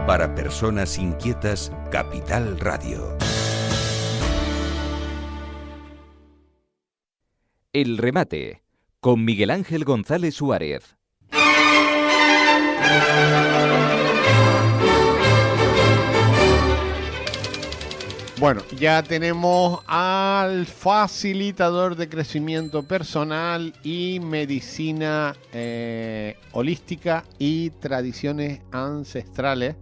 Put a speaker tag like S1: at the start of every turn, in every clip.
S1: Para personas inquietas, Capital Radio.
S2: El remate, con Miguel Ángel González Suárez.
S3: Bueno, ya tenemos al facilitador de crecimiento personal y medicina holística y tradiciones ancestrales,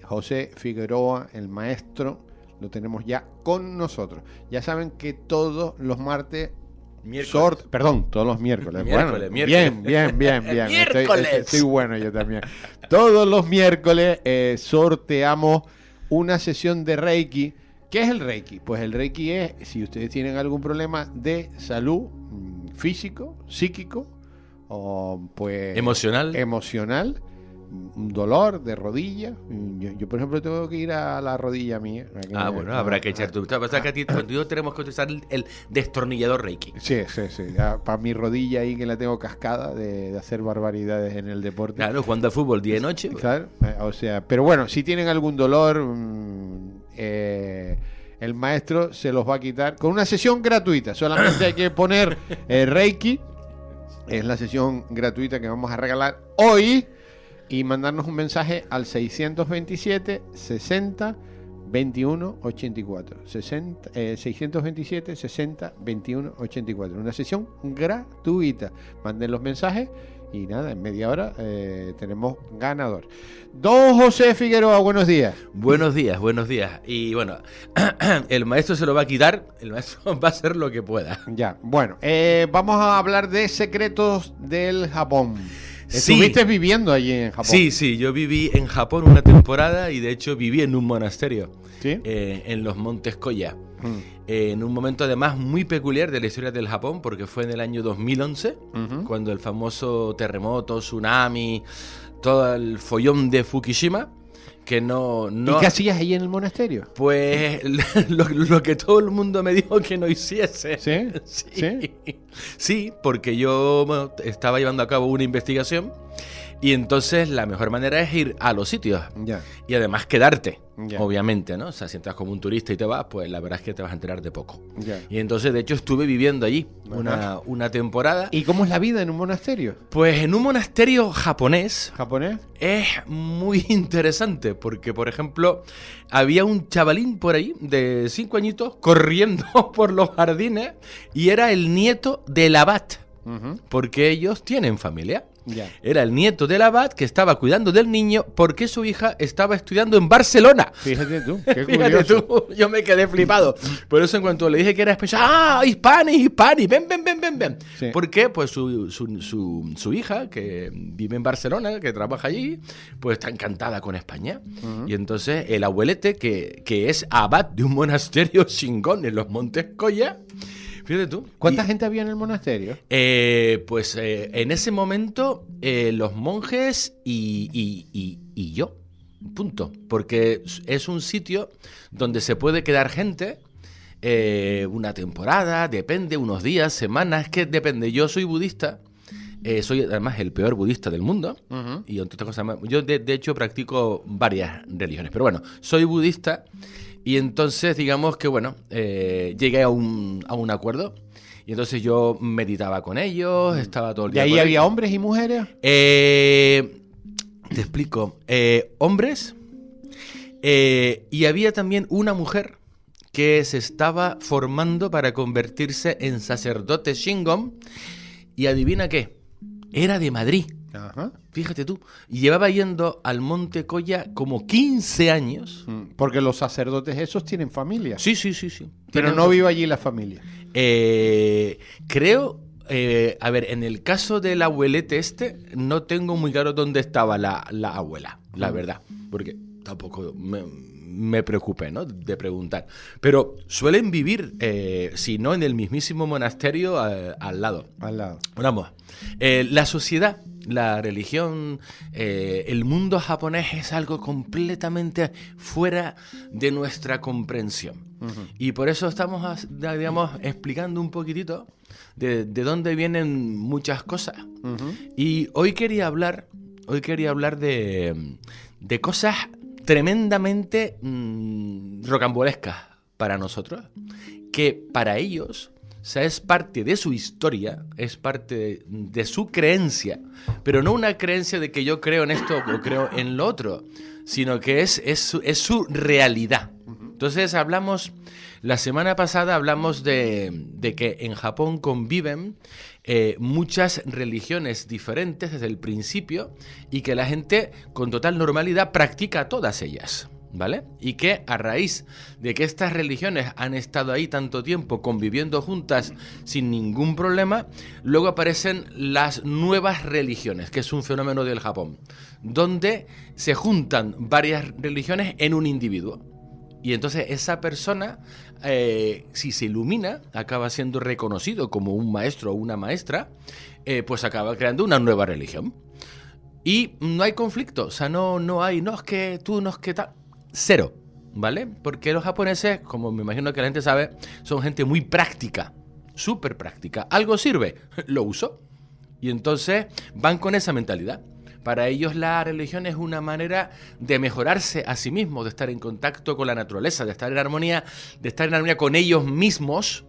S3: José Figueroa, el maestro, lo tenemos ya con nosotros. Ya saben que todos los martes... todos los miércoles.
S4: Miércoles.
S3: Bien. Estoy bueno yo también. Todos los miércoles sorteamos una sesión de Reiki. ¿Qué es el Reiki? Pues el Reiki es, si ustedes tienen algún problema de salud físico, psíquico o pues emocional, un dolor de rodilla. Yo, por ejemplo, tengo que ir a la rodilla mía.
S4: Habrá que echar tu... Pasa que a ti, contigo tenemos que utilizar el destornillador Reiki.
S3: Sí. Para mi rodilla ahí que la tengo cascada de hacer barbaridades en el deporte.
S4: Claro, jugando al fútbol día y noche.
S3: Claro, o sea, pero bueno, si tienen algún dolor, el maestro se los va a quitar con una sesión gratuita. Solamente hay que poner Reiki. Es la sesión gratuita que vamos a regalar hoy. Y mandarnos un mensaje al 627 60 21 84. 627 60 21 84. Una sesión gratuita. Manden los mensajes y nada, en media hora tenemos ganador. Don José Figueroa, buenos días.
S4: Buenos días. Y bueno, el maestro se lo va a quitar, el maestro va a hacer lo que pueda.
S3: Ya, bueno, vamos a hablar de secretos del Japón.
S4: Sí.
S3: ¿Estuviste viviendo allí en Japón?
S4: Sí, yo viví en Japón una temporada y de hecho viví en un monasterio,
S3: ¿sí?
S4: En los Montes Koya, en un momento además muy peculiar de la historia del Japón, porque fue en el año 2011, cuando el famoso terremoto, tsunami, todo el follón de Fukushima, que no...
S3: ¿Y qué hacías ahí en el monasterio?
S4: Pues lo que todo el mundo me dijo que no hiciese.
S3: ¿Sí?
S4: Sí, porque yo estaba llevando a cabo una investigación y entonces la mejor manera es ir a los sitios.
S3: Ya.
S4: Y además quedarte,
S3: Ya.
S4: obviamente, ¿no? O sea, si entras como un turista y te vas, pues la verdad es que te vas a enterar de poco.
S3: Ya.
S4: Y entonces, de hecho, estuve viviendo allí una temporada.
S3: ¿Y cómo es la vida en un monasterio?
S4: Pues en un monasterio japonés...
S3: ¿Japonés?
S4: Es muy interesante porque, por ejemplo, había un chavalín por ahí de 5 añitos corriendo por los jardines y era el nieto del abad, porque ellos tienen familia.
S3: Ya.
S4: Era el nieto del abad que estaba cuidando del niño porque su hija estaba estudiando en Barcelona.
S3: Fíjate tú, qué
S4: Fíjate
S3: curioso.
S4: tú, yo me quedé flipado. Por eso en cuanto le dije que era español, Hispani, ven.
S3: Sí.
S4: ¿Por qué? Pues su hija, que vive en Barcelona, que trabaja allí, pues está encantada con España. Y entonces el abuelete, que es abad de un monasterio chingón en los Montes Koya, fíjate tú.
S3: ¿Cuánta gente había en el monasterio?
S4: En ese momento, los monjes y yo. Punto. Porque es un sitio donde se puede quedar gente una temporada, depende, unos días, semanas, es que depende. Yo soy budista. Soy además el peor budista del mundo. Y entre otras cosas más, yo de hecho practico varias religiones. Pero bueno, soy budista. Y entonces, digamos que, bueno, llegué a un acuerdo. Y entonces yo meditaba con ellos, estaba todo el día.
S3: ¿Y ahí había hombres y mujeres?
S4: Te explico. Hombres. Y había también una mujer que se estaba formando para convertirse en sacerdote Shingon. Y adivina qué. Era de Madrid.
S3: Ajá.
S4: Fíjate tú. Y llevaba yendo al Monte Koya como 15 años.
S3: Porque los sacerdotes esos tienen familia.
S4: Sí.
S3: Pero no vive allí la familia.
S4: Creo... a ver, en el caso del abuelete no tengo muy claro dónde estaba la abuela, la verdad. Porque tampoco me preocupé, ¿no?, de preguntar. Pero suelen vivir, si no en el mismísimo monasterio, al lado. Vamos, la sociedad, la religión, el mundo japonés es algo completamente fuera de nuestra comprensión. Y por eso estamos, digamos, explicando un poquitito de dónde vienen muchas cosas. Y hoy quería hablar de cosas tremendamente rocambolescas para nosotros, que para ellos, o sea, es parte de su historia, es parte de su creencia, pero no una creencia de que yo creo en esto o creo en lo otro, sino que es su realidad. Entonces la semana pasada hablamos de que en Japón conviven muchas religiones diferentes desde el principio y que la gente con total normalidad practica todas ellas, ¿vale? Y que a raíz de que estas religiones han estado ahí tanto tiempo conviviendo juntas sin ningún problema, luego aparecen las nuevas religiones, que es un fenómeno del Japón, donde se juntan varias religiones en un individuo. Y entonces esa persona, si se ilumina, acaba siendo reconocido como un maestro o una maestra, pues acaba creando una nueva religión. Y no hay conflicto, o sea, no hay, no es que tú, no es que tal, cero, ¿vale? Porque los japoneses, como me imagino que la gente sabe, son gente muy práctica, súper práctica. Algo sirve, lo uso. Y entonces van con esa mentalidad. Para ellos la religión es una manera de mejorarse a sí mismos, de estar en contacto con la naturaleza, de estar en armonía con ellos mismos,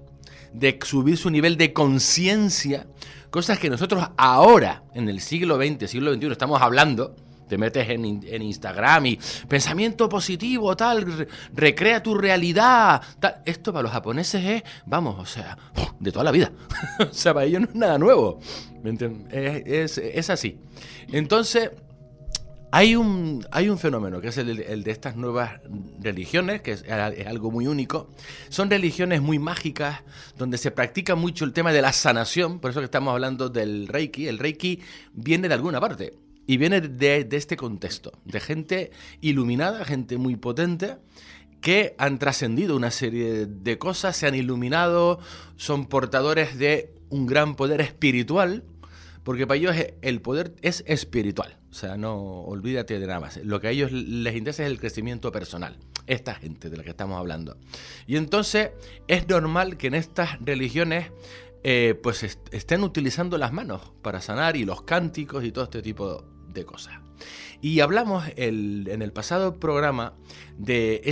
S4: de subir su nivel de conciencia, cosas que nosotros ahora, en el siglo XX, siglo XXI, estamos hablando. Te metes en Instagram y pensamiento positivo, tal, recrea tu realidad, tal. Esto para los japoneses es, vamos, o sea, de toda la vida. O sea, para ellos no es nada nuevo. ¿Me entiendes? Es así. Entonces, hay un fenómeno que es el de estas nuevas religiones, que es algo muy único. Son religiones muy mágicas, donde se practica mucho el tema de la sanación, por eso que estamos hablando del Reiki. El Reiki viene de alguna parte. Y viene de este contexto, de gente iluminada, gente muy potente, que han trascendido una serie de cosas, se han iluminado, son portadores de un gran poder espiritual, porque para ellos el poder es espiritual. O sea, no olvídate de nada más. Lo que a ellos les interesa es el crecimiento personal. Esta gente de la que estamos hablando. Y entonces es normal que en estas religiones pues estén utilizando las manos para sanar y los cánticos y todo este tipo de cosas. Y hablamos en el pasado programa de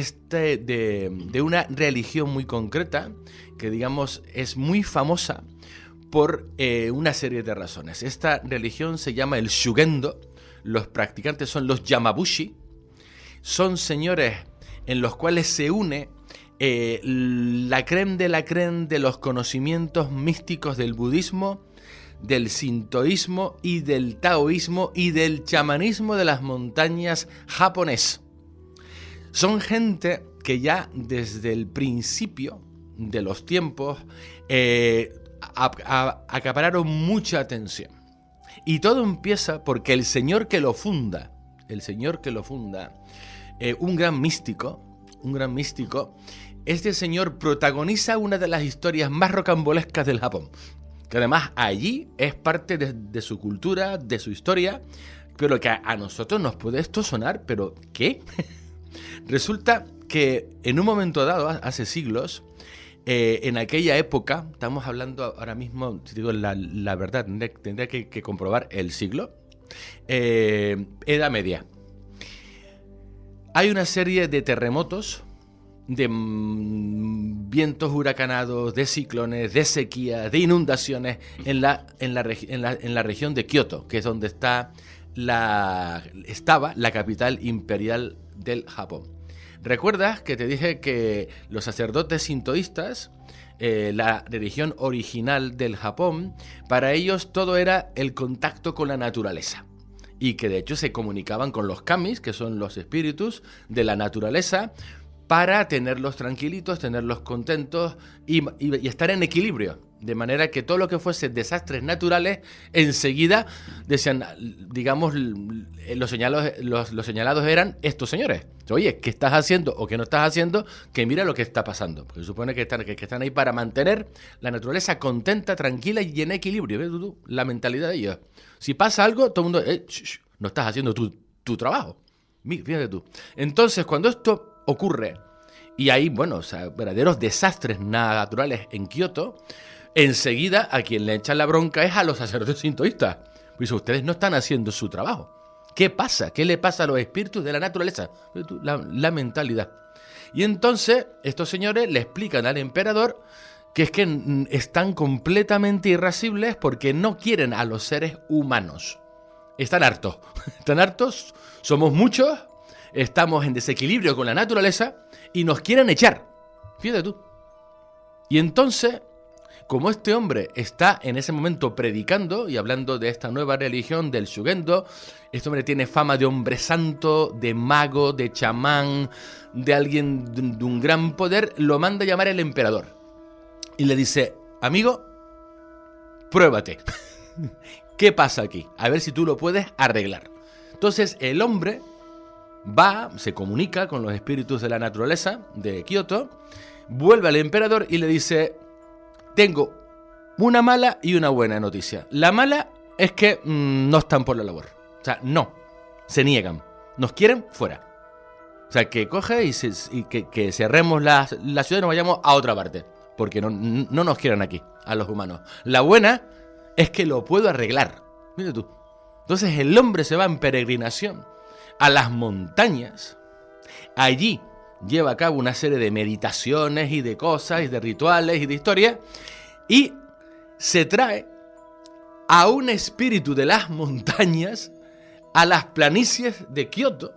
S4: una religión muy concreta que, digamos, es muy famosa por una serie de razones. Esta religión se llama el Shugendo. Los practicantes son los Yamabushi. Son señores en los cuales se une la crème de los conocimientos místicos del budismo, del sintoísmo y del taoísmo y del chamanismo de las montañas japonés. Son gente que ya desde el principio de los tiempos acapararon mucha atención. Y todo empieza porque el señor que lo funda, un gran místico, este señor protagoniza una de las historias más rocambolescas del Japón. Que además allí es parte de su cultura, de su historia, pero que a nosotros nos puede esto sonar, pero ¿qué? Resulta que en un momento dado, hace siglos, en aquella época, estamos hablando ahora mismo, si digo la verdad, tendría que comprobar el siglo, Edad Media. Hay una serie de terremotos, de vientos huracanados, de ciclones, de sequías, de inundaciones en la región de Kioto, que es donde estaba la capital imperial del Japón. ¿Recuerdas que te dije que los sacerdotes sintoístas, la religión original del Japón, para ellos todo era el contacto con la naturaleza? Y que de hecho se comunicaban con los kamis, que son los espíritus de la naturaleza, para tenerlos tranquilitos, tenerlos contentos y estar en equilibrio. De manera que todo lo que fuese desastres naturales, enseguida decían, digamos, los señalados eran estos señores. Oye, ¿qué estás haciendo o qué no estás haciendo? Que mira lo que está pasando. Porque se supone que están ahí para mantener la naturaleza contenta, tranquila y en equilibrio. ¿Ves tú? La mentalidad de ellos. Si pasa algo, todo el mundo, no estás haciendo tu trabajo. Fíjate tú. Entonces, cuando esto ocurre, y hay, bueno, o sea, verdaderos desastres naturales en Kioto, enseguida a quien le echan la bronca es a los sacerdotes sintoístas. Pues ustedes no están haciendo su trabajo. ¿Qué pasa? ¿Qué le pasa a los espíritus de la naturaleza? La mentalidad. Y entonces estos señores le explican al emperador que es que están completamente irascibles porque no quieren a los seres humanos. Están hartos. Están hartos, somos muchos, estamos en desequilibrio con la naturaleza y nos quieren echar. Fíjate tú. Y entonces, como este hombre está en ese momento predicando y hablando de esta nueva religión del Shugendo, este hombre tiene fama de hombre santo, de mago, de chamán, de alguien de un gran poder, lo manda a llamar el emperador. Y le dice, amigo, pruébate. ¿Qué pasa aquí? A ver si tú lo puedes arreglar. Entonces el hombre va, se comunica con los espíritus de la naturaleza de Kioto, vuelve al emperador y le dice, tengo una mala y una buena noticia. La mala es que no están por la labor. O sea, no, se niegan. Nos quieren fuera. O sea, que coge y que cerremos la ciudad y nos vayamos a otra parte. Porque no nos quieren aquí, a los humanos. La buena es que lo puedo arreglar. Mira tú. Entonces el hombre se va en peregrinación a las montañas. Allí lleva a cabo una serie de meditaciones y de cosas y de rituales y de historias. Y se trae a un espíritu de las montañas a las planicies de Kioto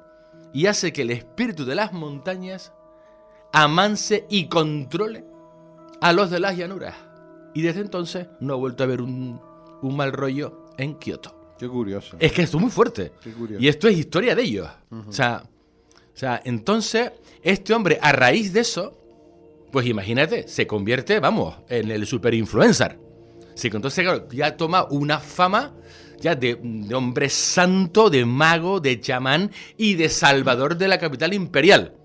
S4: y hace que el espíritu de las montañas amanse y controle a los de las llanuras. Y desde entonces no ha vuelto a haber un mal rollo en Kioto.
S3: Qué curioso.
S4: Es que esto es muy fuerte.
S3: Qué curioso.
S4: Y esto es historia de ellos. O sea, entonces, este hombre, a raíz de eso, pues imagínate, se convierte, vamos, en el super influencer. Así que entonces, claro, ya toma una fama ya de hombre santo, de mago, de chamán y de salvador de la capital imperial.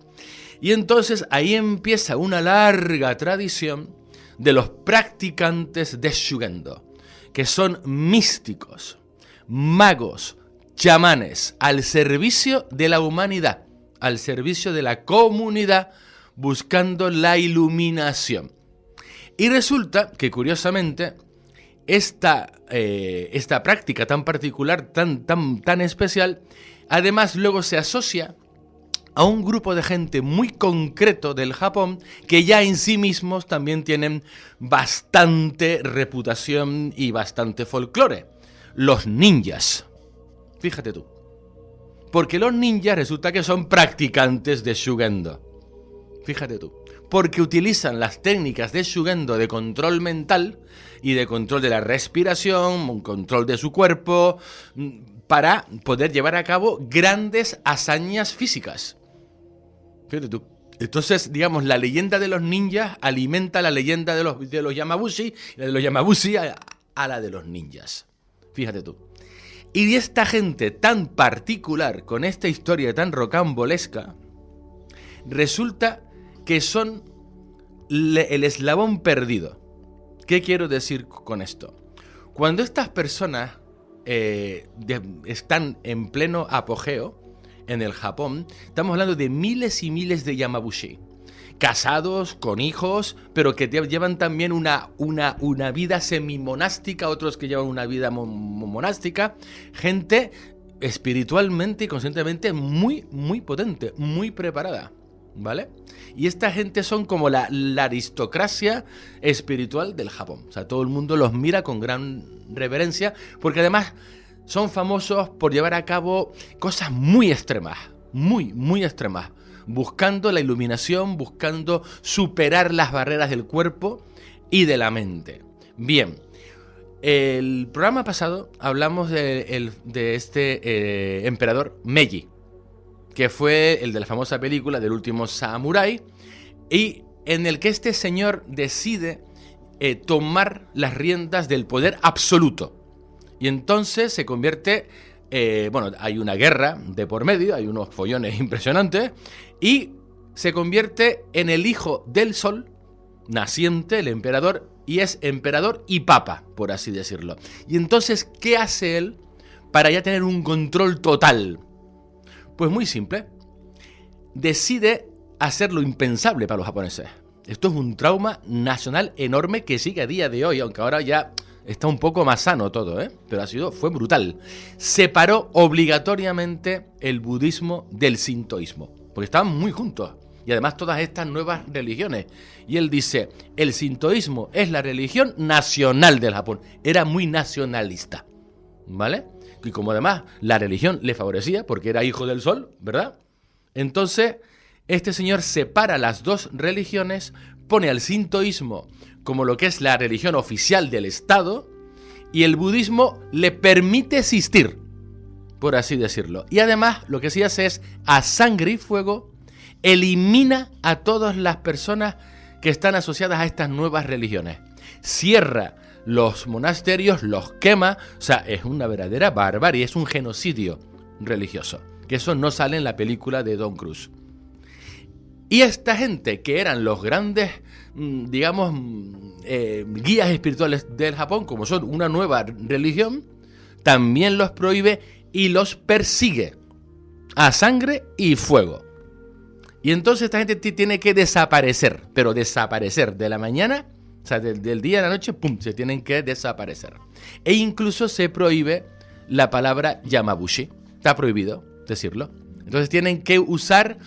S4: Y entonces ahí empieza una larga tradición de los practicantes de Shugendo, que son místicos, magos, chamanes, al servicio de la humanidad, al servicio de la comunidad, buscando la iluminación. Y resulta que, curiosamente, esta práctica tan particular, tan especial, además luego se asocia a un grupo de gente muy concreto del Japón que ya en sí mismos también tienen bastante reputación y bastante folclore. Los ninjas. Fíjate tú. Porque los ninjas resulta que son practicantes de Shugendo. Fíjate tú. Porque utilizan las técnicas de Shugendo de control mental y de control de la respiración, un control de su cuerpo, para poder llevar a cabo grandes hazañas físicas. Fíjate tú. Entonces, digamos, la leyenda de los ninjas alimenta la leyenda de los Yamabushi, y la de los Yamabushi a la de los ninjas. Fíjate tú. Y de esta gente tan particular, con esta historia tan rocambolesca, resulta que son el eslabón perdido. ¿Qué quiero decir con esto? Cuando estas personas están en pleno apogeo en el Japón, estamos hablando de miles y miles de Yamabushi, casados, con hijos, pero que llevan también una vida semimonástica, otros que llevan una vida monástica, gente espiritualmente y conscientemente muy, muy potente, muy preparada, ¿vale? Y esta gente son como la aristocracia espiritual del Japón. O sea, todo el mundo los mira con gran reverencia, porque además son famosos por llevar a cabo cosas muy extremas, muy, muy extremas, buscando la iluminación, buscando superar las barreras del cuerpo y de la mente. Bien, el programa pasado hablamos de este emperador Meiji, que fue el de la famosa película del último Samurái, y en el que este señor decide tomar las riendas del poder absoluto. Y entonces se convierte, hay una guerra de por medio, hay unos follones impresionantes, y se convierte en el hijo del sol naciente, el emperador, y es emperador y papa, por así decirlo. Y entonces, ¿qué hace él para ya tener un control total? Pues muy simple, decide hacer lo impensable para los japoneses. Esto es un trauma nacional enorme que sigue a día de hoy, aunque ahora ya está un poco más sano todo, pero fue brutal. Separó obligatoriamente el budismo del sintoísmo, porque estaban muy juntos. Y además todas estas nuevas religiones. Y él dice, el sintoísmo es la religión nacional del Japón. Era muy nacionalista, ¿vale? Y como además la religión le favorecía, porque era hijo del sol, ¿verdad? Entonces, este señor separa las dos religiones, pone al sintoísmo como lo que es la religión oficial del Estado, y el budismo le permite existir, por así decirlo. Y además, lo que sí hace es, a sangre y fuego, elimina a todas las personas que están asociadas a estas nuevas religiones. Cierra los monasterios, los quema. O sea, es una verdadera barbarie, es un genocidio religioso. Que eso no sale en la película de Tom Cruise. Y esta gente, que eran los grandes, digamos, guías espirituales del Japón, como son una nueva religión, también los prohíbe y los persigue a sangre y fuego. Y entonces esta gente tiene que desaparecer, pero desaparecer de la mañana, o sea, del día a la noche, ¡pum!, se tienen que desaparecer. E incluso se prohíbe la palabra Yamabushi, está prohibido decirlo. Entonces tienen que usar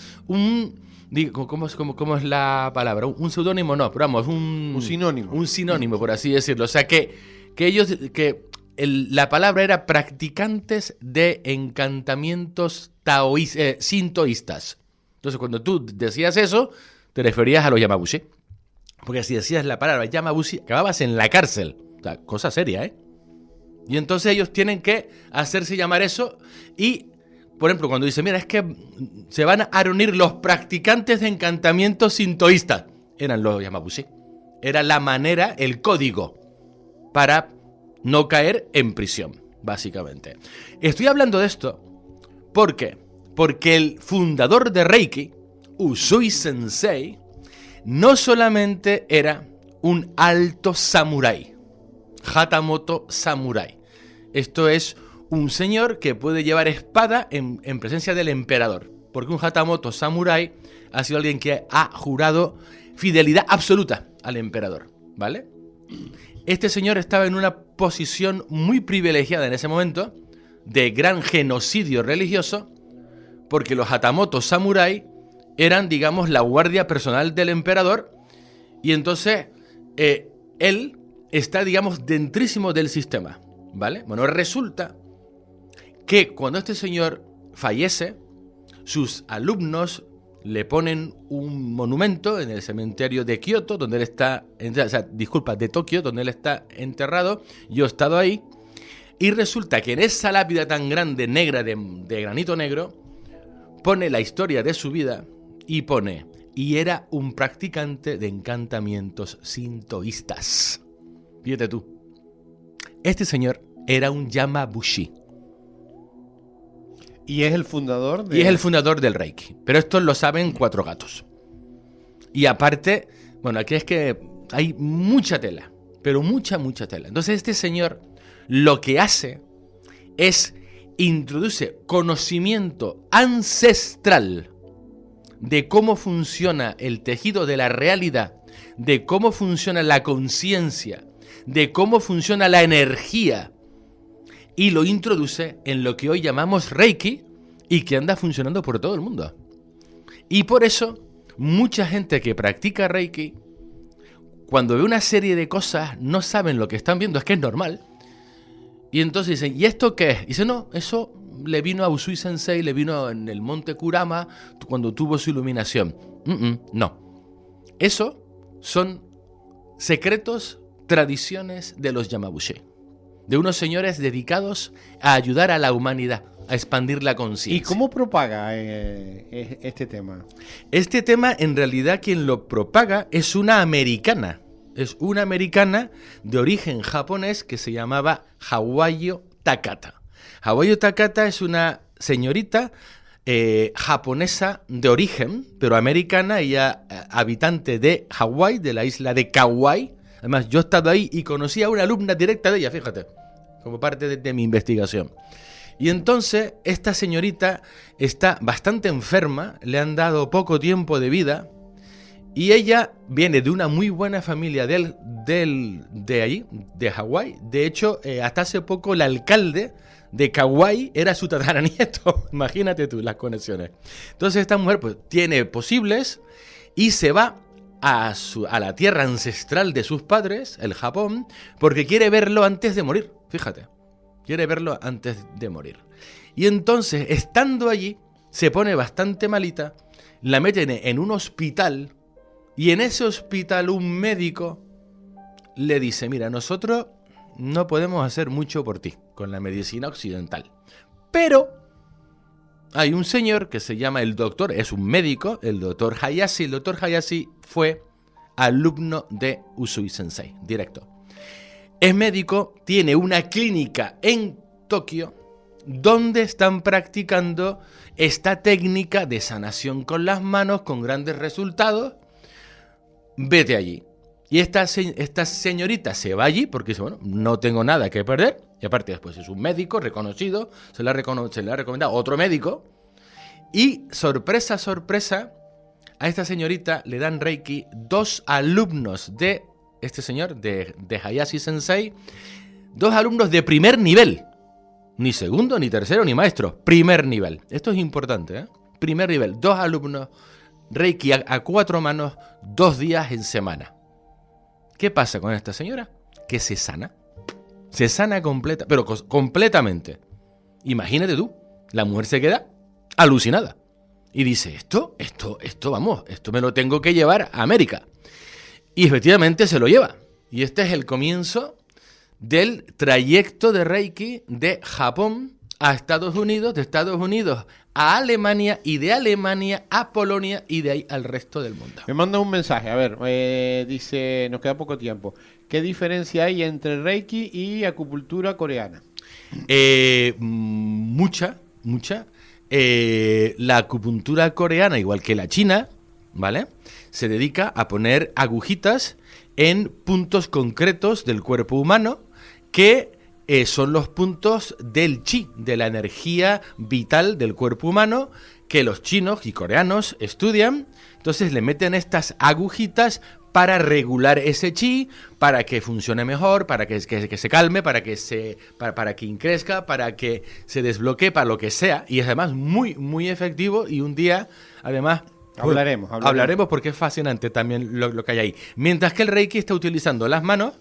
S4: ¿cómo es la palabra? Un seudónimo, no, pero vamos, un
S3: sinónimo.
S4: Un sinónimo, por así decirlo. O sea, que la palabra era practicantes de encantamientos sintoístas. Entonces, cuando tú decías eso, te referías a los Yamabushi. Porque si decías la palabra Yamabushi, acababas en la cárcel. O sea, cosa seria, ¿eh? Y entonces ellos tienen que hacerse llamar eso. Y, por ejemplo, cuando dicen, mira, es que se van a reunir los practicantes de encantamientos sintoístas, eran los Yamabushi. Era la manera, el código para no caer en prisión, básicamente. Estoy hablando de esto porque el fundador de Reiki, Usui Sensei, no solamente era un alto samurái, Hatamoto samurái. Esto es un señor que puede llevar espada en presencia del emperador, porque un Hatamoto samurái ha sido alguien que ha jurado fidelidad absoluta al emperador, ¿vale? Este señor estaba en una posición muy privilegiada en ese momento, de gran genocidio religioso, porque los Hatamoto samurái eran, digamos, la guardia personal del emperador, y entonces él está, digamos, dentrísimo del sistema, ¿vale? Bueno, resulta que cuando este señor fallece, sus alumnos le ponen un monumento en el cementerio de Kioto, donde él está, de Tokio, donde él está enterrado. Yo he estado ahí, y resulta que en esa lápida tan grande, negra, de granito negro, pone la historia de su vida y pone, y era un practicante de encantamientos sintoístas. Fíjate tú. Este señor era un Yamabushi.
S3: Y es el fundador
S4: Y es el fundador del Reiki. Pero esto lo saben 4 gatos. Y aparte, bueno, aquí es que hay mucha tela, pero mucha tela. Entonces este señor lo que hace es introduce conocimiento ancestral de cómo funciona el tejido de la realidad, de cómo funciona la conciencia, de cómo funciona la energía, y lo introduce en lo que hoy llamamos Reiki y que anda funcionando por todo el mundo. Y por eso, mucha gente que practica Reiki, cuando ve una serie de cosas, no saben lo que están viendo, es que es normal. Y entonces dicen, ¿y esto qué es? Y dice, no, eso le vino a Usui Sensei, le vino en el monte Kurama cuando tuvo su iluminación. No. Eso son secretos, tradiciones de los Yamabushi, de unos señores dedicados a ayudar a la humanidad, a expandir la conciencia.
S3: ¿Y cómo propaga este tema?
S4: Este tema, en realidad, quien lo propaga es una americana. Es una americana de origen japonés que se llamaba Hawayo Takata. Hawayo Takata es una señorita japonesa de origen, pero americana, ella habitante de Hawái, de la isla de Kauai. Además, yo he estado ahí y conocí a una alumna directa de ella, fíjate, como parte de mi investigación. Y entonces, esta señorita está bastante enferma, le han dado poco tiempo de vida, Y ella viene de una muy buena familia de allí, de Hawái. De hecho, hasta hace poco el alcalde de Kauai era su tataranieto. Imagínate tú las conexiones. Entonces esta mujer pues tiene posibles y se va a la tierra ancestral de sus padres, el Japón, porque quiere verlo antes de morir. Fíjate, quiere verlo antes de morir. Y entonces, estando allí, se pone bastante malita, la meten en un hospital. Y en ese hospital un médico le dice, mira, nosotros no podemos hacer mucho por ti con la medicina occidental. Pero hay un señor que se llama el doctor, es un médico, el doctor Hayashi. El doctor Hayashi fue alumno de Usui Sensei, directo. Es médico, tiene una clínica en Tokio donde están practicando esta técnica de sanación con las manos con grandes resultados. Vete allí. Y esta señorita se va allí porque dice, bueno, no tengo nada que perder. Y aparte después es un médico reconocido, se le ha recomendado otro médico. Y sorpresa, sorpresa, a esta señorita le dan Reiki 2 alumnos de este señor, de Hayashi Sensei. 2 alumnos de primer nivel. Ni segundo, ni tercero, ni maestro. Primer nivel. Esto es importante, ¿eh? Primer nivel. 2 alumnos Reiki a 4 manos, 2 días en semana. ¿Qué pasa con esta señora? Que se sana. Se sana pero completamente. Imagínate tú, la mujer se queda alucinada. Y dice, esto, vamos, esto me lo tengo que llevar a América. Y efectivamente se lo lleva. Y este es el comienzo del trayecto de Reiki de Japón a Estados Unidos, de Estados Unidos a Alemania y de Alemania a Polonia y de ahí al resto del mundo.
S3: Me manda un mensaje, a ver, dice, nos queda poco tiempo. ¿Qué diferencia hay entre Reiki y acupuntura coreana?
S4: Mucha. La acupuntura coreana, igual que la china, ¿vale? Se dedica a poner agujitas en puntos concretos del cuerpo humano que son los puntos del chi, de la energía vital del cuerpo humano, que los chinos y coreanos estudian. Entonces le meten estas agujitas para regular ese chi, para que funcione mejor, para que se calme, para que crezca, para que se desbloquee, para lo que sea. Y es además muy, muy efectivo. Y un día, además, hablaremos porque es fascinante también lo que hay ahí. Mientras que el Reiki está utilizando las manos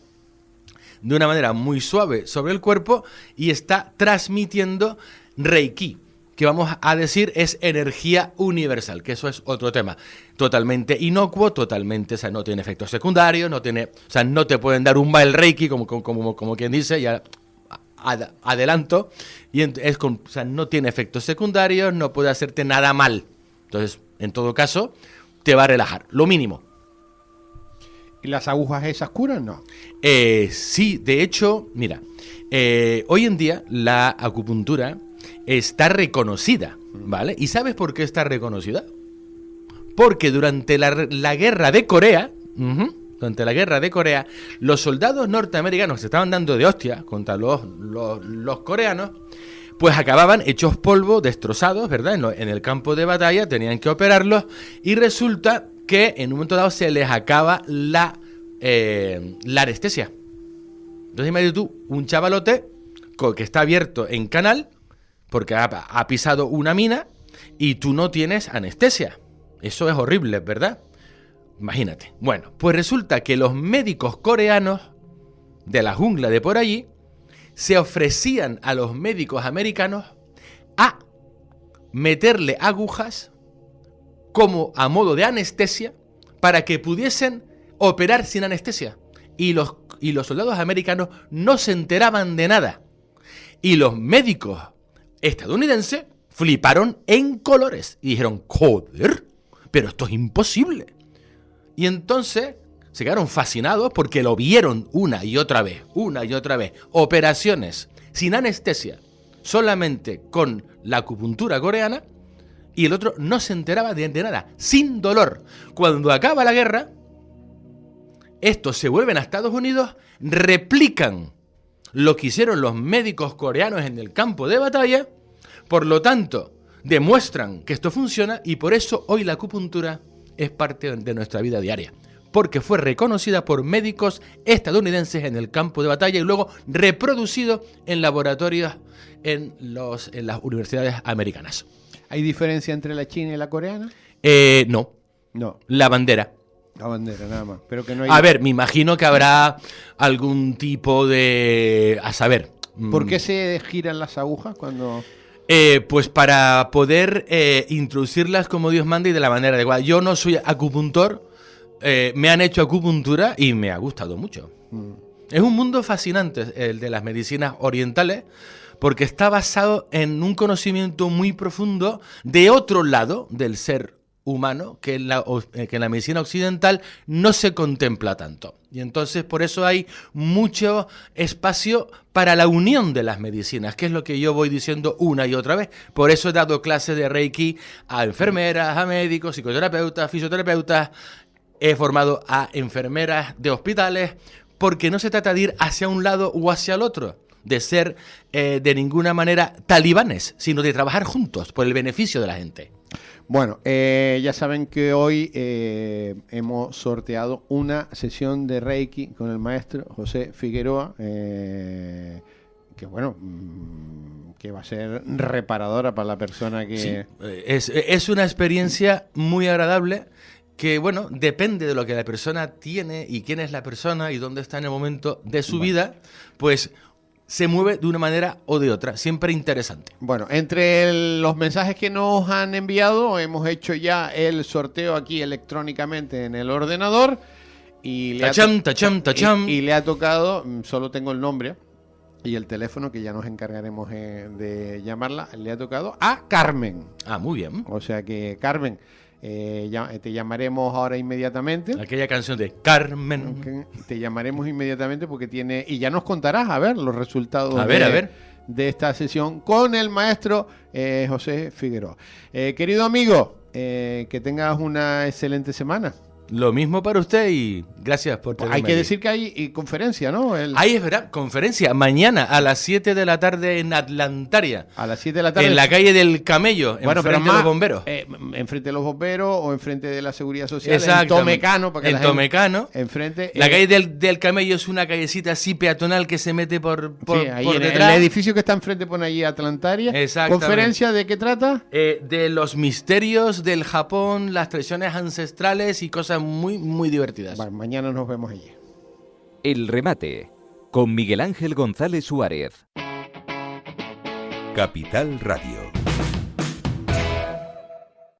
S4: de una manera muy suave sobre el cuerpo y está transmitiendo Reiki, que vamos a decir es energía universal, que eso es otro tema. Totalmente inocuo, totalmente, o sea, no tiene efectos secundarios, no te pueden dar un mal Reiki, como quien dice, ya adelanto, y no tiene efectos secundarios, no puede hacerte nada mal. Entonces, en todo caso, te va a relajar, lo mínimo.
S3: ¿Y las agujas esas curan? No.
S4: Sí, de hecho, mira, hoy en día la acupuntura está reconocida, ¿vale? ¿Y sabes por qué está reconocida? Porque durante la guerra de Corea, los soldados norteamericanos que se estaban dando de hostia contra los coreanos, pues acababan hechos polvo, destrozados, ¿verdad? En el campo de batalla, tenían que operarlos y resulta que en un momento dado se les acaba la anestesia. Entonces imagínate tú, un chavalote que está abierto en canal porque ha pisado una mina y tú no tienes anestesia. Eso es horrible, ¿verdad? Imagínate. Bueno, pues resulta que los médicos coreanos de la jungla de por allí se ofrecían a los médicos americanos a meterle agujas como a modo de anestesia para que pudiesen operar sin anestesia. Y los soldados americanos no se enteraban de nada. Y los médicos estadounidenses fliparon en colores y dijeron, joder, pero esto es imposible. Y entonces se quedaron fascinados porque lo vieron una y otra vez, operaciones sin anestesia, solamente con la acupuntura coreana, y el otro no se enteraba de nada, sin dolor. Cuando acaba la guerra, estos se vuelven a Estados Unidos, replican lo que hicieron los médicos coreanos en el campo de batalla, por lo tanto, demuestran que esto funciona y por eso hoy la acupuntura es parte de nuestra vida diaria, porque fue reconocida por médicos estadounidenses en el campo de batalla y luego reproducido en laboratorios en las universidades americanas.
S3: ¿Hay diferencia entre la china y la coreana?
S4: No,
S3: No,
S4: la bandera.
S3: la bandera nada más. Pero que no hay...
S4: A ver, me imagino que habrá algún tipo de... A saber...
S3: ¿Por qué se giran las agujas cuando...?
S4: Pues para poder introducirlas como Dios manda y de la manera adecuada. Yo no soy acupuntor, me han hecho acupuntura y me ha gustado mucho. Es un mundo fascinante el de las medicinas orientales, porque está basado en un conocimiento muy profundo de otro lado del ser humano que en la medicina occidental no se contempla tanto. Y entonces por eso hay mucho espacio para la unión de las medicinas, que es lo que yo voy diciendo una y otra vez. Por eso he dado clases de Reiki a enfermeras, a médicos, psicoterapeutas, fisioterapeutas. He formado a enfermeras de hospitales, porque no se trata de ir hacia un lado o hacia el otro, de ser de ninguna manera talibanes, sino de trabajar juntos por el beneficio de la gente.
S3: Bueno, ya saben que hoy hemos sorteado una sesión de Reiki con el maestro José Figueroa, que bueno, que va a ser reparadora para la persona que...
S4: Sí, es una experiencia muy agradable que, bueno, depende de lo que la persona tiene y quién es la persona y dónde está en el momento de su vida, pues... se mueve de una manera o de otra, siempre interesante.
S3: Bueno, entre los mensajes que nos han enviado, hemos hecho ya el sorteo aquí electrónicamente en el ordenador. Y le y le ha tocado, solo tengo el nombre y el teléfono, que ya nos encargaremos de llamarla, le ha tocado a Carmen.
S4: Ah, muy bien.
S3: O sea que, Carmen, te llamaremos ahora inmediatamente.
S4: Aquella canción de Carmen.
S3: Okay. Te llamaremos inmediatamente porque tiene... Y ya nos contarás, a ver, los resultados de esta sesión con el maestro José Figueroa. Querido amigo, que tengas una excelente semana.
S4: Lo mismo para usted y gracias por tenerme
S3: Hay que
S4: aquí.
S3: decir que hay conferencia, ¿no?
S4: Ahí es verdad, conferencia mañana a las 7 de la tarde en Atlantaria.
S3: A las 7 de la tarde.
S4: En la calle del Camello, enfrente de los bomberos.
S3: Enfrente de los bomberos o enfrente de la Seguridad Social.
S4: Exacto.
S3: En Tomecano. Para que
S4: en Tomecano.
S3: Enfrente.
S4: La calle del Camello es una callecita así peatonal que se mete por
S3: ahí
S4: por
S3: en
S4: detrás.
S3: el edificio que está enfrente pone allí Atlantaria.
S4: Exactamente.
S3: ¿Conferencia de qué trata?
S4: De los misterios del Japón, las tradiciones ancestrales y cosas muy, muy divertidas.
S3: Vale, mañana nos vemos allí.
S2: El remate con Miguel Ángel González Suárez.
S1: Capital Radio.